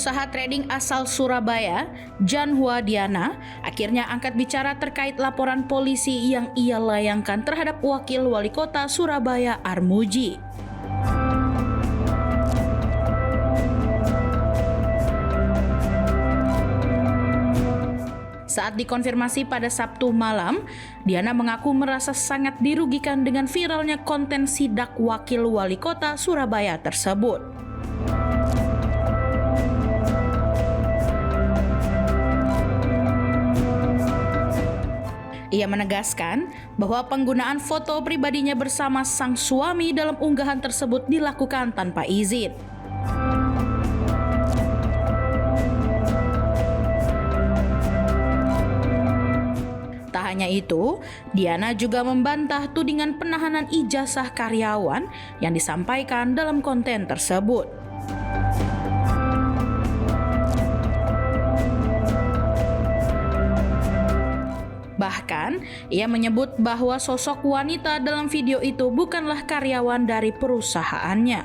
Pengusaha trading asal Surabaya, Jan Huadiana, akhirnya angkat bicara terkait laporan polisi yang ia layangkan terhadap Wakil Wali Kota Surabaya Armuji. Saat dikonfirmasi pada Sabtu malam, Diana mengaku merasa sangat dirugikan dengan viralnya konten sidak Wakil Wali Kota Surabaya tersebut. Ia menegaskan bahwa penggunaan foto pribadinya bersama sang suami dalam unggahan tersebut dilakukan tanpa izin. Tak hanya itu, Diana juga membantah tudingan penahanan ijazah karyawan yang disampaikan dalam konten tersebut. Bahkan, ia menyebut bahwa sosok wanita dalam video itu bukanlah karyawan dari perusahaannya.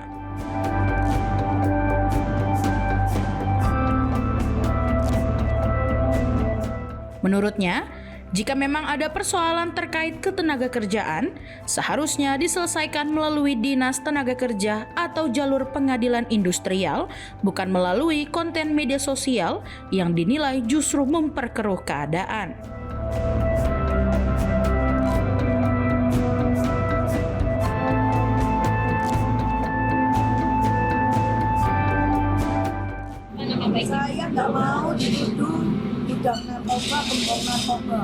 Menurutnya, jika memang ada persoalan terkait ketenaga kerjaan, seharusnya diselesaikan melalui Dinas Tenaga Kerja atau jalur pengadilan industrial, bukan melalui konten media sosial yang dinilai justru memperkeruh keadaan. Saya nggak mau dituduh bidang narkoba, gembong narkoba.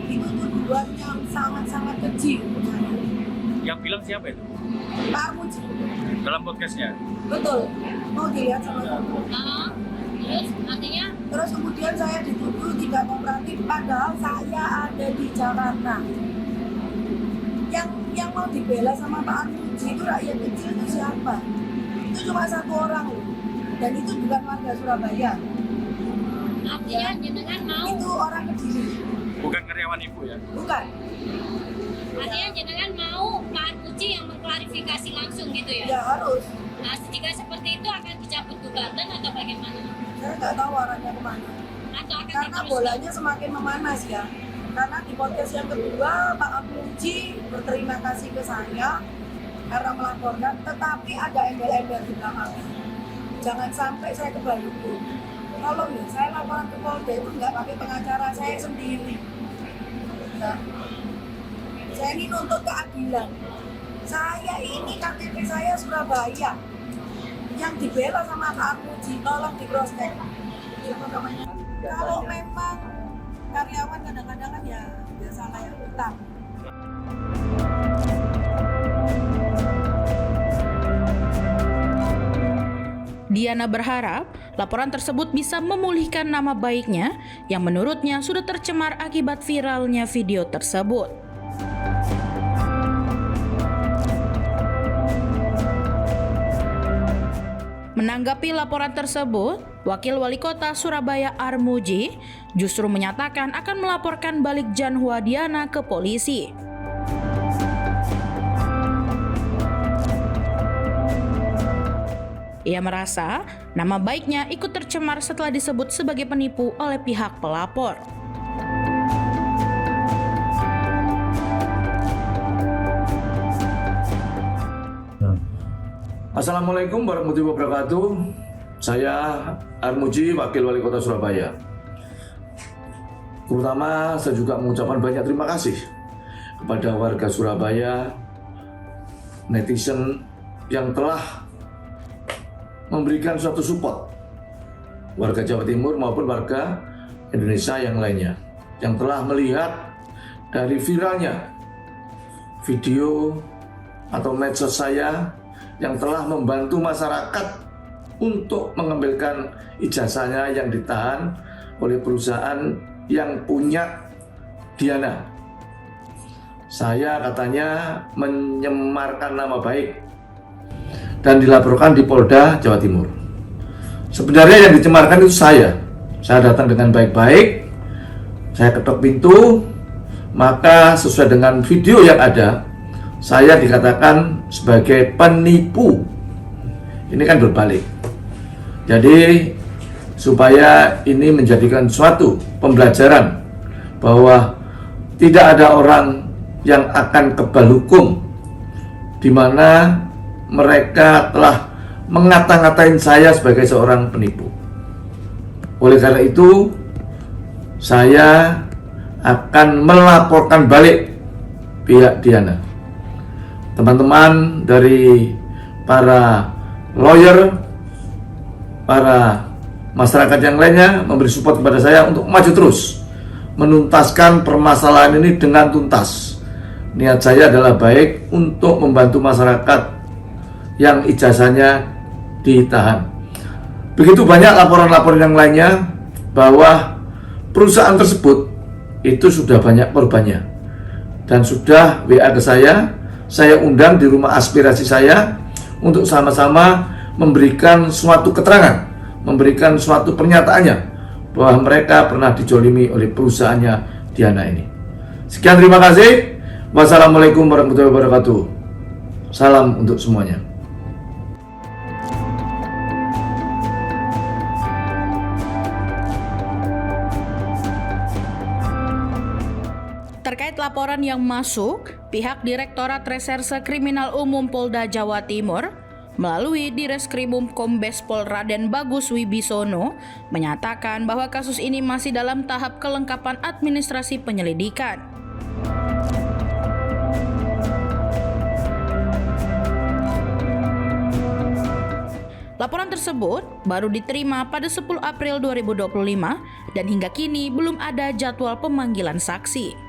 Itu tuduhan yang sangat-sangat keji. Yang bilang siapa itu? Pak Armuji. Dalam podcastnya? Betul. Mau dilihat sama-sama. Terus artinya? Terus kemudian saya dituduh tidak kooperatif, padahal saya ada di Jakarta. Yang mau dibela sama Pak Armuji itu rakyat kecil itu siapa? Itu cuma satu orang loh. Dan itu bukan warga Surabaya. Artinya jenengan mau? Itu orang Kediri. Bukan karyawan ibu ya? Bukan. Artinya jenengan mau Pak Armuji yang mengklarifikasi langsung gitu ya? Ya harus. Nah, jika seperti itu akan dicabut gugatan atau bagaimana? Saya nggak tahu arahnya kemana. Atau akan Karena diteruskan? bolanya semakin memanas ya. Karena di podcast yang kedua Pak Armuji berterima kasih ke saya karena melaporkan, tetapi ada embel-embel di belakangnya. Jangan sampai saya kebalik hukum. Tolong ya, saya laporan ke Polda itu nggak pakai pengacara, saya sendiri. Nah, saya ini nuntut keadilan. Saya ini KTP saya Surabaya. Yang dibela sama Pak Armuji, tolong di cross check. Kalau memang karyawan kadang-kadang kan ya biasa kayak utang. Diana berharap laporan tersebut bisa memulihkan nama baiknya yang menurutnya sudah tercemar akibat viralnya video tersebut. Menanggapi laporan tersebut, Wakil Wali Kota Surabaya Armuji justru menyatakan akan melaporkan balik Jan Huadiana ke polisi. Ia merasa nama baiknya ikut tercemar setelah disebut sebagai penipu oleh pihak pelapor. Assalamualaikum warahmatullahi wabarakatuh. Saya Armuji, Wakil Wali Kota Surabaya. Terutama saya juga mengucapkan banyak terima kasih kepada warga Surabaya, netizen yang telah memberikan suatu support, warga Jawa Timur maupun warga Indonesia yang lainnya, yang telah melihat dari viralnya video atau medsos saya yang telah membantu masyarakat untuk mengambilkan ijazahnya yang ditahan oleh perusahaan yang punya Diana. Saya katanya menyemarkan nama baik dan dilaporkan di Polda Jawa Timur. Sebenarnya yang dicemarkan itu saya. Saya datang dengan baik-baik, saya ketok pintu, maka sesuai dengan video yang ada, saya dikatakan sebagai penipu. Ini kan berbalik. Jadi supaya ini menjadikan suatu pembelajaran bahwa tidak ada orang yang akan kebal hukum di mana mereka telah mengata-ngatain saya sebagai seorang penipu. Oleh karena itu, saya akan melaporkan balik pihak Diana. Teman-teman dari para lawyer, para masyarakat yang lainnya memberi support kepada saya untuk maju terus menuntaskan permasalahan ini dengan tuntas. Niat saya adalah baik untuk membantu masyarakat yang ijazahnya ditahan. Begitu banyak laporan-laporan yang lainnya bahwa perusahaan tersebut itu sudah banyak korbannya dan sudah WA ke saya undang di rumah aspirasi saya untuk sama-sama memberikan suatu keterangan, memberikan suatu pernyataannya bahwa mereka pernah dijolimi oleh perusahaannya Diana ini. Sekian, terima kasih. Wassalamualaikum warahmatullahi wabarakatuh. Salam untuk semuanya. Terkait laporan yang masuk, pihak Direktorat Reserse Kriminal Umum Polda Jawa Timur melalui Direskrimum Kombes Pol Raden Bagus Wibisono menyatakan bahwa kasus ini masih dalam tahap kelengkapan administrasi penyelidikan. Laporan tersebut baru diterima pada 10 April 2025 dan hingga kini belum ada jadwal pemanggilan saksi.